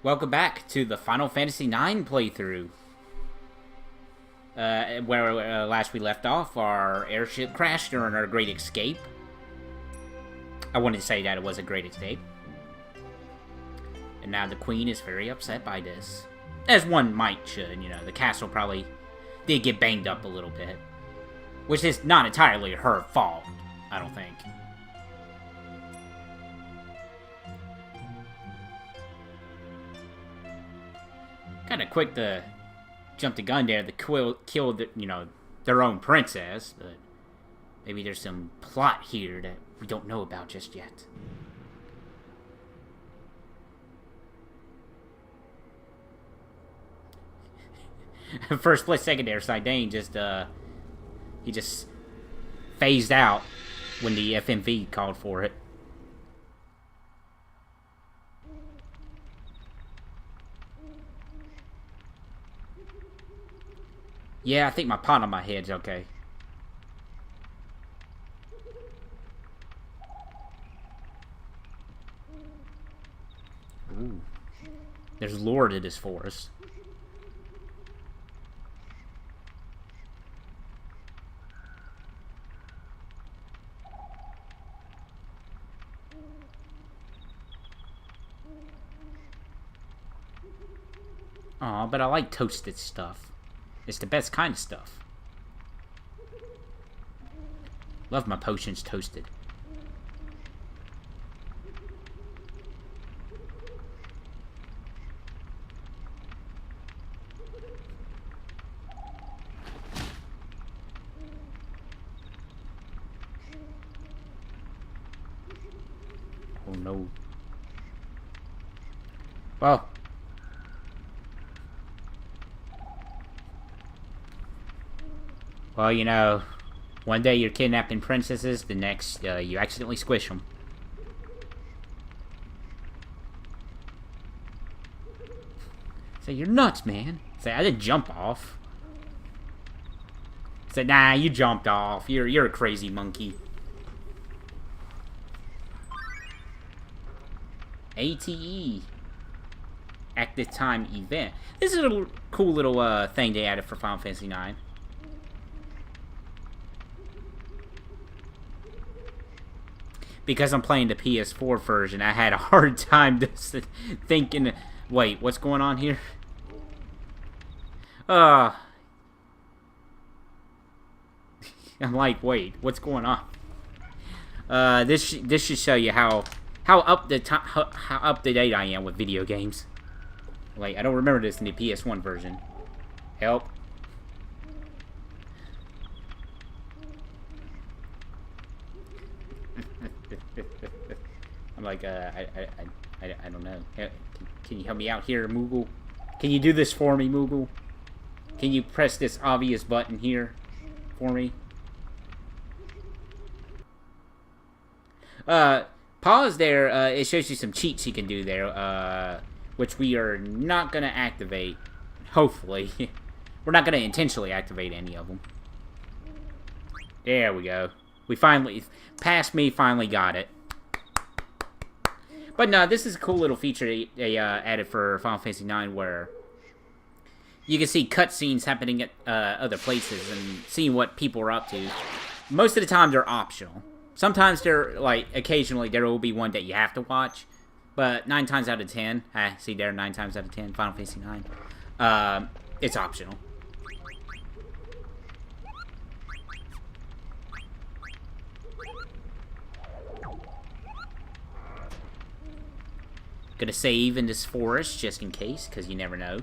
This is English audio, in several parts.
Welcome back to the Final Fantasy IX playthrough. Where last we left off, our airship crashed during our great escape. I wanted to say that it was a great escape. And now the Queen is very upset by this. As one might should, you know, the castle probably did get banged up a little bit. Which is not entirely her fault, I don't think. Kind of quick to jump the gun there to kill the, their own princess, but maybe there's some plot here that we don't know about just yet. First split second there, Zidane he just phased out when the FMV called for it. Yeah, I think my pot on my head's okay. Ooh. There's lore to this forest. Aw, but I like toasted stuff. It's the best kind of stuff. Love my potions toasted. Oh no. Well. Well, you know, one day you're kidnapping princesses, the next, you accidentally squish them. Say, you're nuts, man. Say, I didn't jump off. Say, nah, you jumped off. You're a crazy monkey. ATE. Active Time Event. This is a cool little thing they added for Final Fantasy IX. Because I'm playing the PS4 version, I had a hard time just thinking, wait, what's going on here? I'm like, wait, what's going on? This should show you how up to date I am with video games. Wait, I don't remember this in the PS1 version. Help. I'm like, I don't know. Can you help me out here, Moogle? Can you do this for me, Moogle? Can you press this obvious button here for me? Pause there. It shows you some cheats you can do there, which we are not going to activate, hopefully. We're not going to intentionally activate any of them. There we go. We finally, past me, finally got it. But no, this is a cool little feature they added for Final Fantasy IX where you can see cutscenes happening at other places and seeing what people are up to. Most of the time, they're optional. Sometimes they're, like, occasionally there will be one that you have to watch. But 9 times out of 10, see there, 9 times out of 10, Final Fantasy IX, it's optional. Gonna save in this forest just in case, because you never know.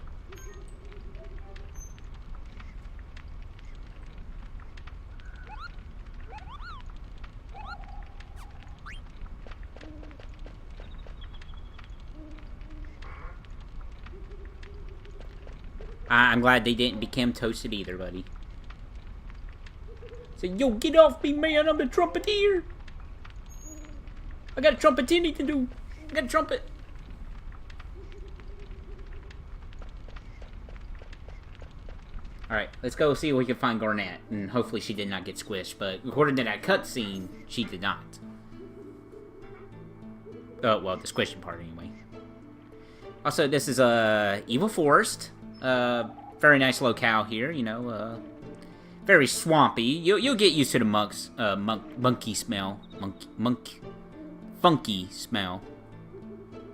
I'm glad they didn't become toasted either, buddy. Say, yo, get off me, man! I'm the trumpeter! I got a trumpeting to do! I got a trumpet! Alright, let's go see if we can find Garnet. And hopefully she did not get squished, but according to that cutscene, she did not. Oh, well, the squishing part anyway. Also, this is Evil Forest. Very nice locale here. You know, very swampy. You'll get used to the monkey smell. Funky smell.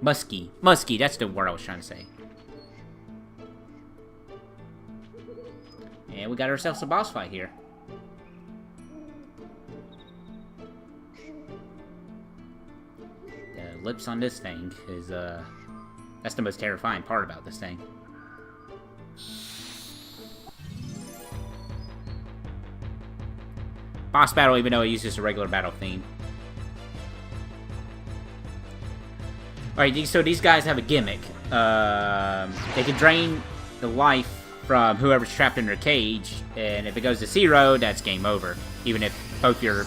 Musky. That's the word I was trying to say. And we got ourselves a boss fight here. The lips on this thing is that's the most terrifying part about this thing. Boss battle, even though it uses a regular battle theme. Alright, so these guys have a gimmick. They can drain the life from whoever's trapped in their cage, and if it goes to 0, that's game over. Even if both your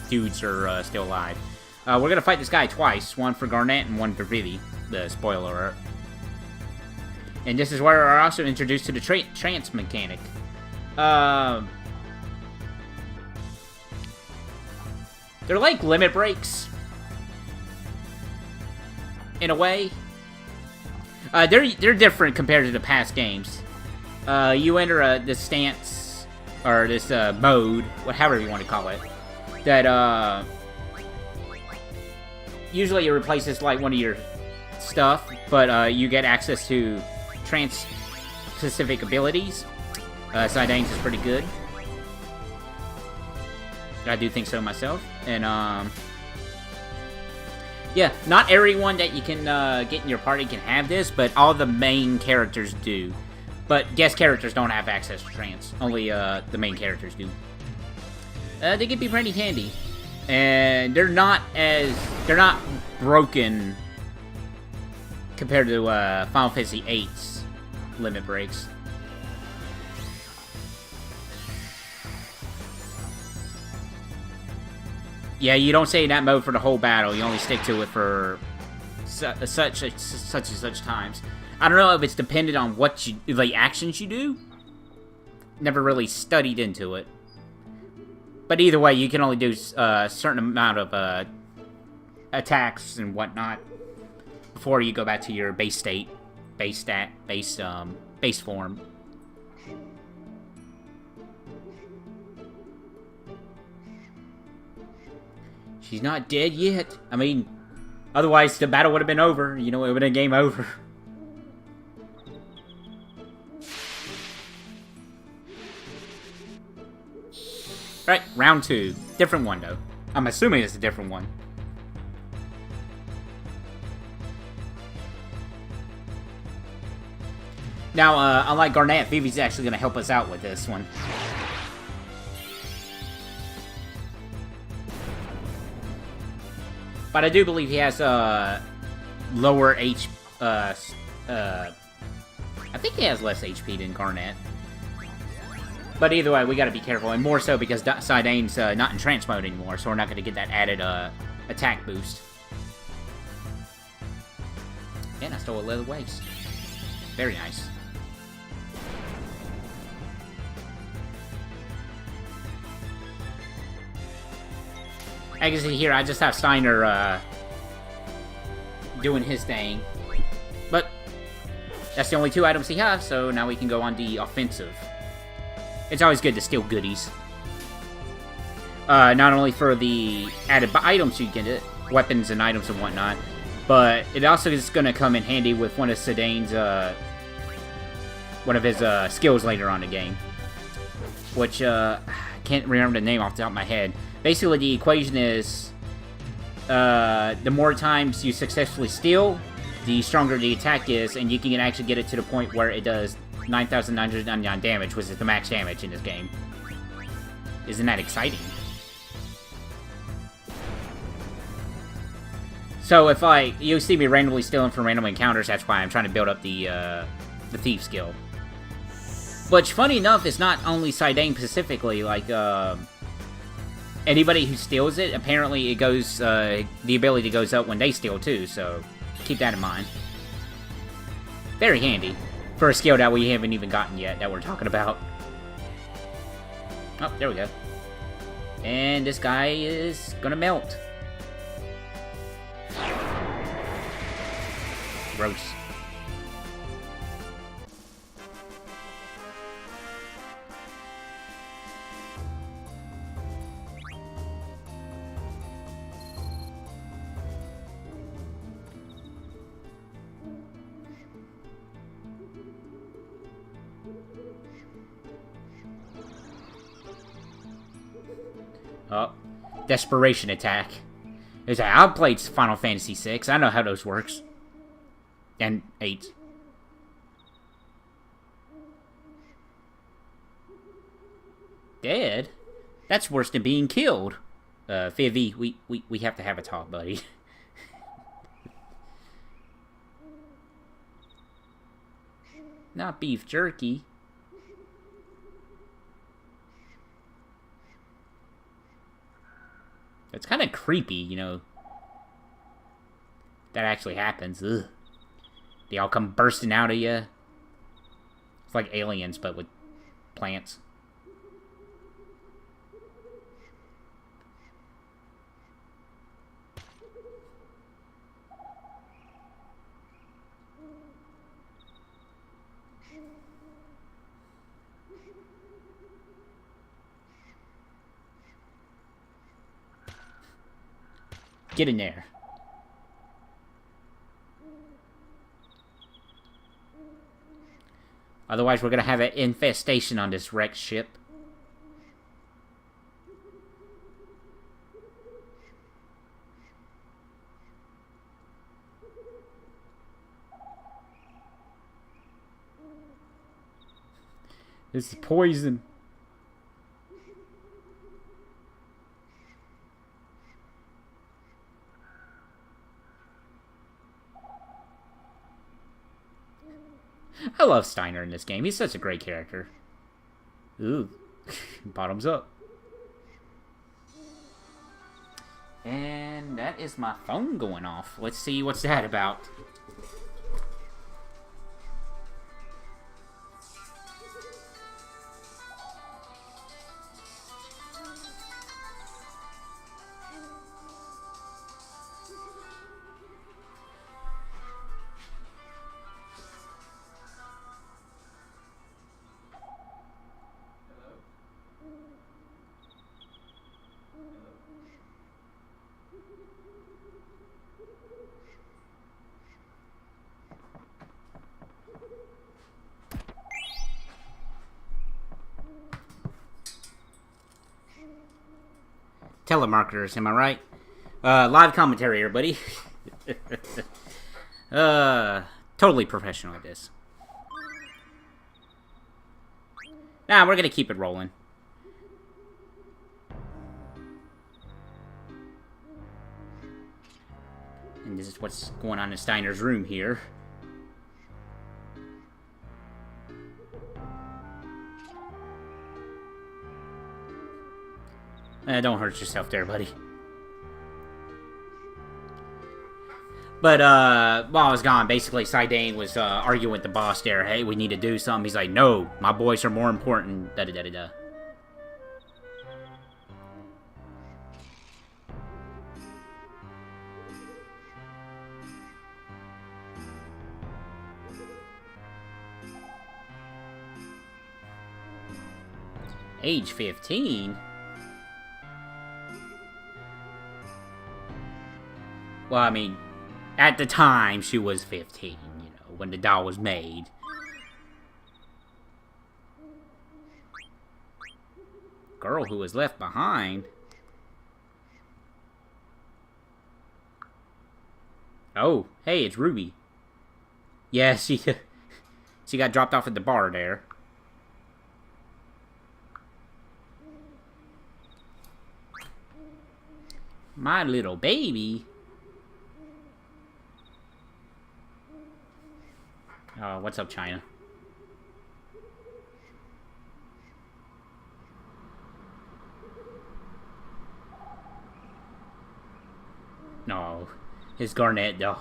dudes are still alive. We're gonna fight this guy twice, one for Garnet and one for Vivi. The spoiler alert. And this is where we're also introduced to the trance mechanic. They're like limit breaks, in a way. They're different compared to the past games. You enter this stance, or this mode, however you want to call it, that usually it replaces like one of your stuff, but you get access to trance-specific abilities. Zidane's is pretty good. I do think so myself. And yeah, not everyone that you can get in your party can have this, but all the main characters do. But guest characters don't have access to trance. Only the main characters do. They can be pretty handy, and they're not broken compared to Final Fantasy VIII's limit breaks. Yeah, you don't stay in that mode for the whole battle. You only stick to it for such and such times. I don't know if it's dependent on what the actions you do. Never really studied into it. But either way, you can only do a certain amount of attacks and whatnot before you go back to your base state, base form. She's not dead yet. I mean, otherwise the battle would have been over. You know, it would have been game over. Right, round 2. Different one, though. I'm assuming it's a different one. Now, unlike Garnet, Vivi's actually going to help us out with this one. But I do believe he has lower HP. I think he has less HP than Garnet. But either way, we gotta be careful, and more so because Zidane's not in trance mode anymore, so we're not gonna get that added attack boost. And I stole a leather waist. Very nice. I can see here, I just have Steiner doing his thing. But that's the only 2 items he has, so now we can go on the offensive. It's always good to steal goodies. Not only for the added items you get, weapons and items and whatnot, but it also is going to come in handy with one of Zidane's, one of his skills later on in the game. Which, I can't remember the name off the top of my head. Basically, the equation is, the more times you successfully steal, the stronger the attack is, and you can actually get it to the point where it does 9,999 damage, which is the max damage in this game. Isn't that exciting? So if you see me randomly stealing from random encounters, that's why I'm trying to build up the thief skill. Which, funny enough, is not only Zidane specifically, like, anybody who steals it, apparently it goes, the ability goes up when they steal too, so keep that in mind. Very handy. For a skill that we haven't even gotten yet, that we're talking about. Oh, there we go. And this guy is gonna melt. Gross. Oh, desperation attack. It's like, I've played Final Fantasy VI. I know how those works. And 8. Dead? That's worse than being killed. Vivi, we have to have a talk, buddy. Not beef jerky. It's kind of creepy, you know. That actually happens. Ugh. They all come bursting out of you. It's like aliens, but with plants. Get in there. Otherwise, we're gonna have an infestation on this wrecked ship. This is poison. I love Steiner in this game. He's such a great character. Ooh. Bottoms up. And that is my phone going off. Let's see what's that about. Telemarketers, am I right? Live commentary, everybody. Totally professional at this. Nah, we're gonna keep it rolling. And this is what's going on in Steiner's room here. Don't hurt yourself there, buddy. But, while I was gone, basically, Saidane was, arguing with the boss there. Hey, we need to do something. He's like, no, my boys are more important. Da-da-da-da-da. Age 15? Well, I mean, at the time, she was 15, you know, when the doll was made. Girl who was left behind? Oh, hey, it's Ruby. Yeah, she got dropped off at the bar there. My little baby. Oh, what's up, China? No, it's Garnet, though.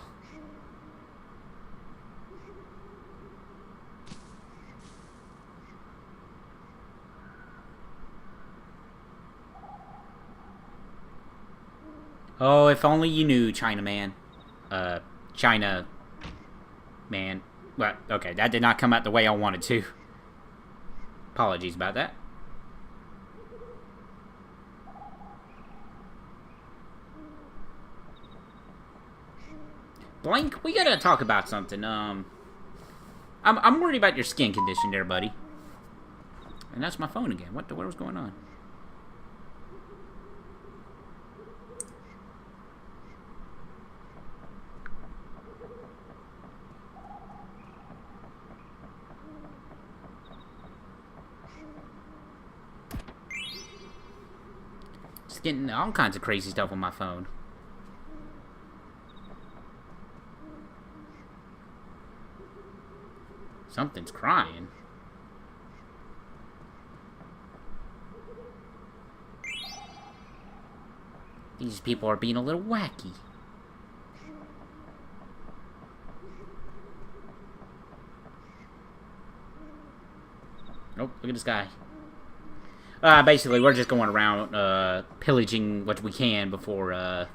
Oh, if only you knew, Chinaman. China man. Well, okay, that did not come out the way I wanted to. Apologies about that. Blank, we gotta talk about something. I'm worried about your skin condition there, buddy. And that's my phone again. What was going on? getting all kinds of crazy stuff on my phone. Something's crying. These people are being a little wacky. Nope, look at this guy. Basically, we're just going around, pillaging what we can before,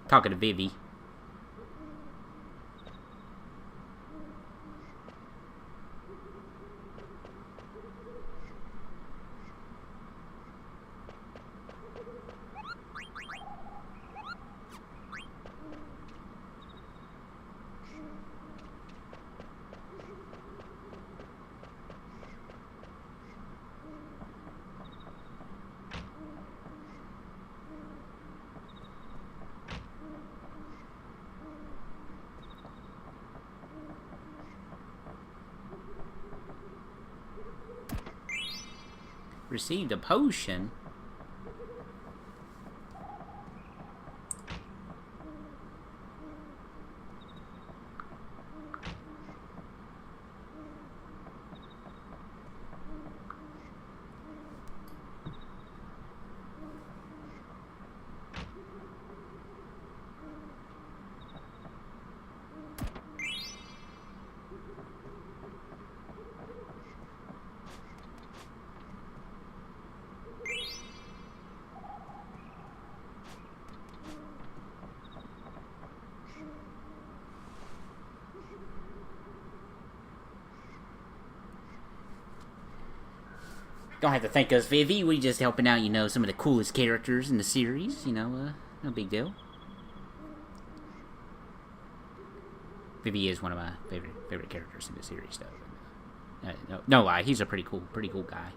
talking to Vivi. Received a potion? Don't have to thank us, Vivi. We just helping out, you know, some of the coolest characters in the series. You know, no big deal. Vivi is one of my favorite characters in the series, though. No lie, he's a pretty cool guy.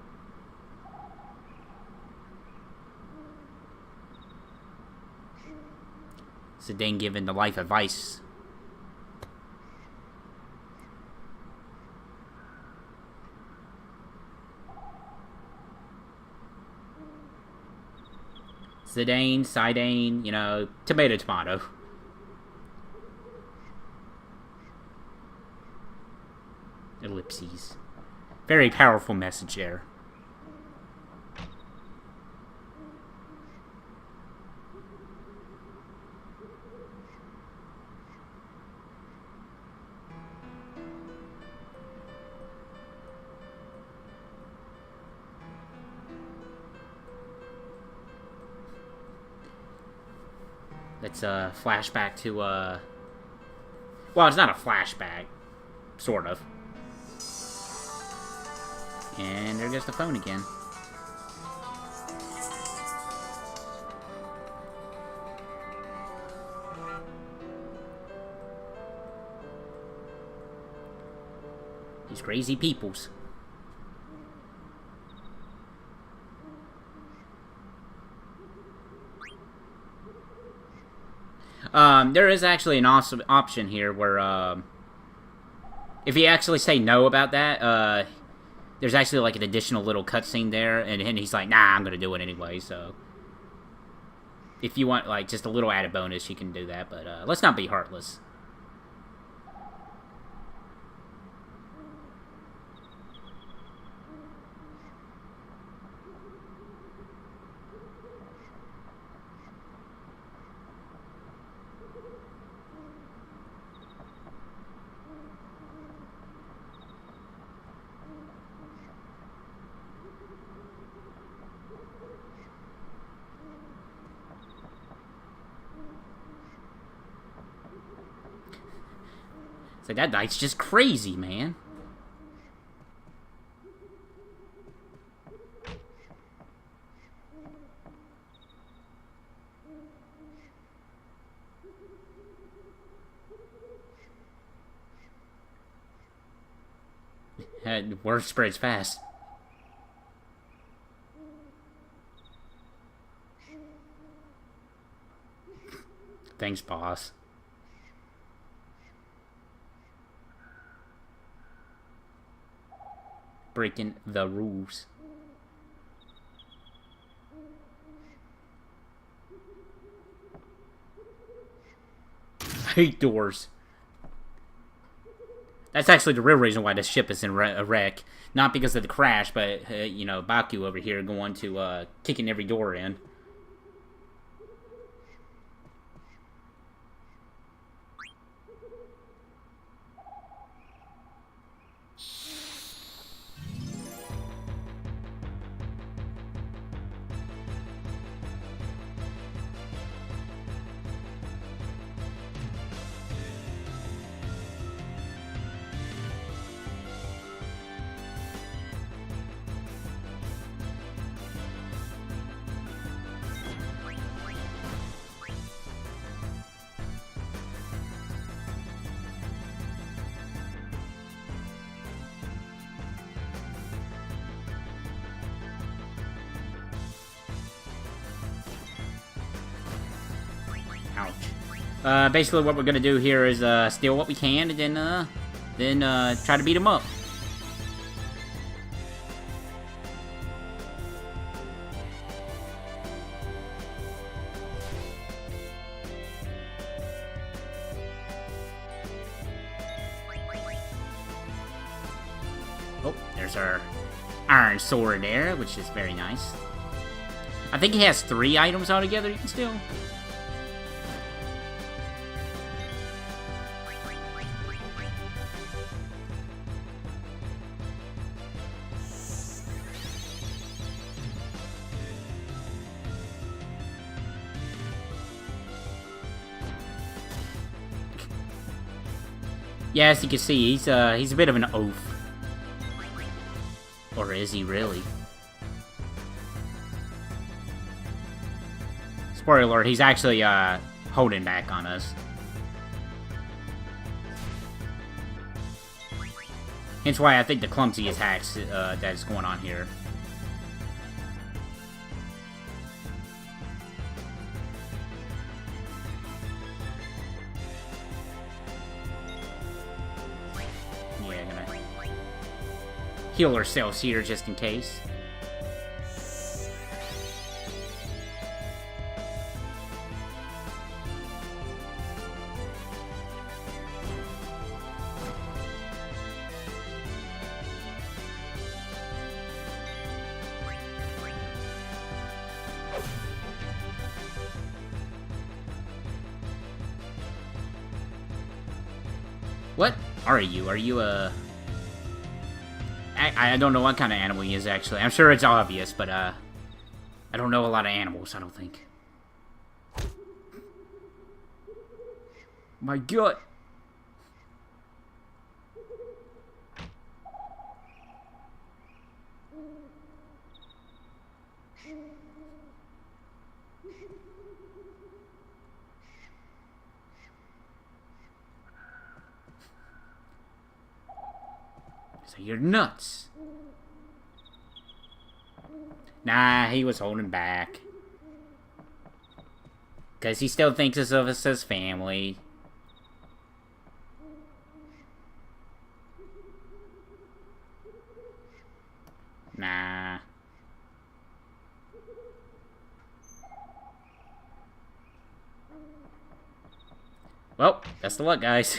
Zidane giving the life advice. Sidane, you know, tomato. Ellipses. Very powerful message there. Let's flashback to well, it's not a flashback, sort of. And there goes the phone again. These crazy peoples. There is actually an awesome option here where, if you actually say no about that, there's actually like an additional little cutscene there, and he's like, nah, I'm gonna do it anyway, so. If you want, like, just a little added bonus, you can do that, but, let's not be heartless. So that night's just crazy, man. Word spreads fast. Thanks, boss. Breaking the rules. hate doors. That's actually the real reason why this ship is in a wreck. Not because of the crash, but, you know, Baku over here going to, kicking every door in. Ouch. Basically what we're gonna do here is, steal what we can, and then try to beat him up. Oh, there's our iron sword there, which is very nice. I think he has 3 items altogether you can steal. Yeah, as you can see, he's a bit of an oaf. Or is he really? Spoiler alert, he's actually, holding back on us. Hence why I think the clumsy attacks, that's going on here. Heal ourselves here just in case. What are you? Are you a... I don't know what kind of animal he is, actually. I'm sure it's obvious, but, I don't know a lot of animals, I don't think. My gut! So you're nuts. Nah, he was holding back. Because he still thinks of us as family. Nah. Well, best of luck, guys.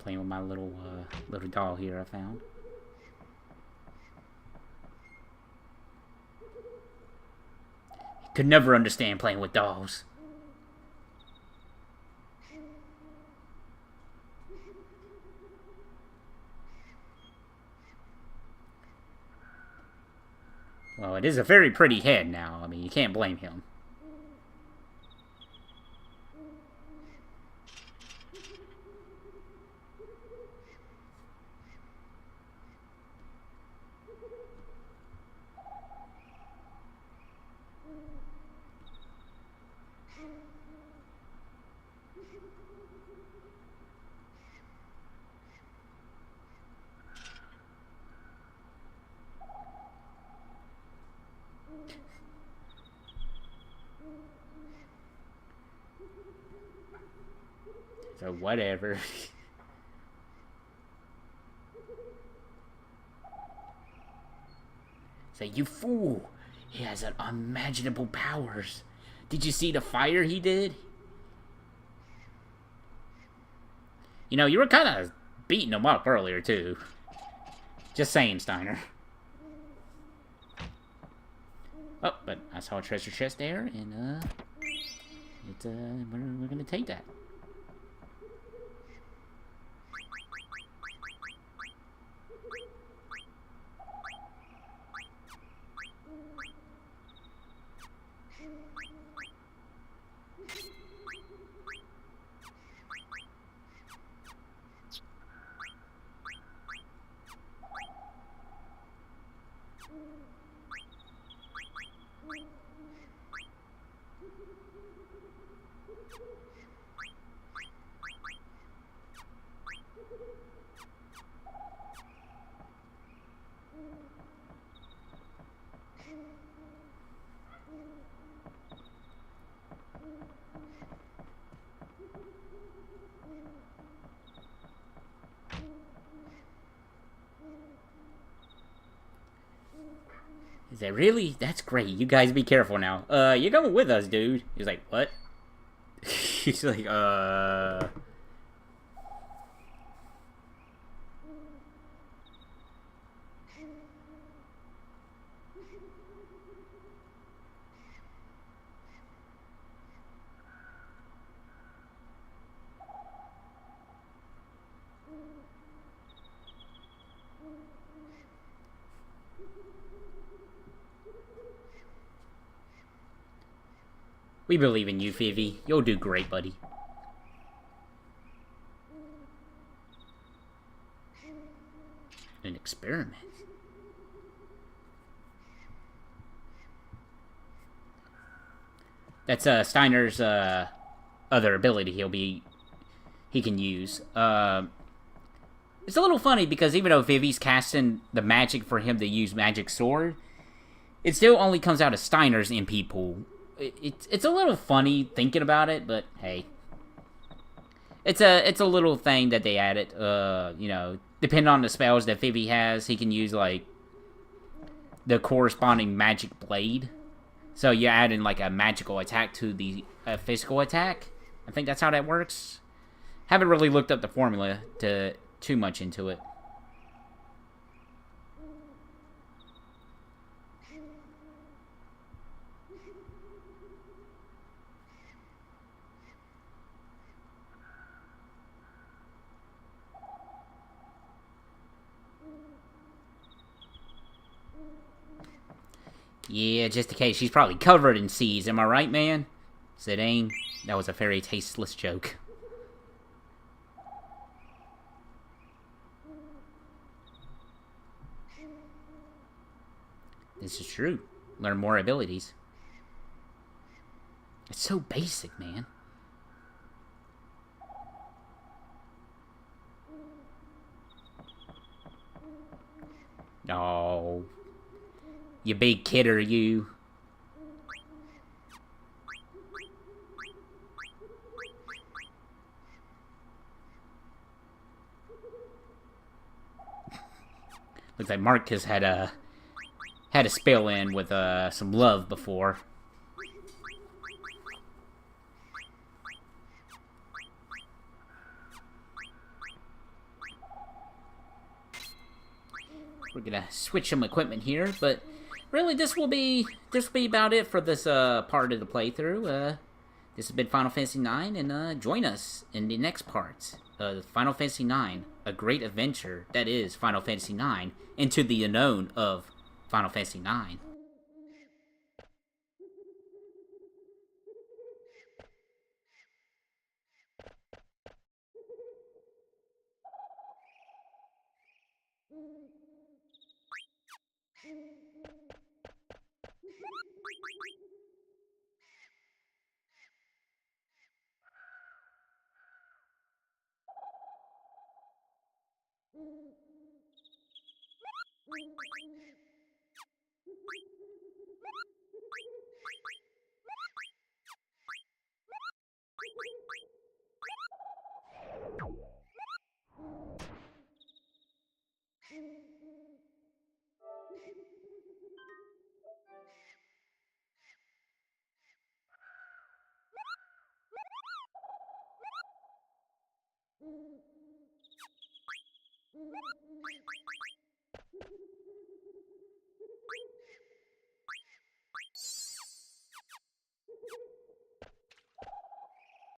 Playing with my little doll here I found. Could never understand playing with dolls. Well, it is a very pretty head now. I mean, you can't blame him. So whatever. Say, you fool! He has unimaginable powers. Did you see the fire he did? You know, you were kind of beating him up earlier, too. Just saying, Steiner. Oh, but I saw a treasure chest there, and, we're gonna take that. He said, really? That's great. You guys be careful now. You're going with us, dude. He's like, what? He's like, we believe in you, Phoebe. You'll do great, buddy. An experiment. That's Steiner's other ability he can use. It's a little funny because even though Vivi's casting the magic for him to use Magic Sword, it still only comes out of Steiner's MP pool. It's a little funny thinking about it, but hey, it's a little thing that they added. You know, depending on the spells that Vivi has, he can use like the corresponding magic blade. So you're adding like a magical attack to the physical attack. I think that's how that works. Haven't really looked up the formula too much into it. Yeah, just in case. She's probably covered in seeds. Am I right, man? Zidane? That was a very tasteless joke. This is true. Learn more abilities. It's so basic, man. Oh. You big kidder, you. Looks like Marcus had a spell in with some love before. We're gonna switch some equipment here, but really this will be about it for this part of the playthrough. This has been Final Fantasy IX, and join us in the next part of Final Fantasy IX, a great adventure that is Final Fantasy IX, into the unknown of Final Fantasy IX.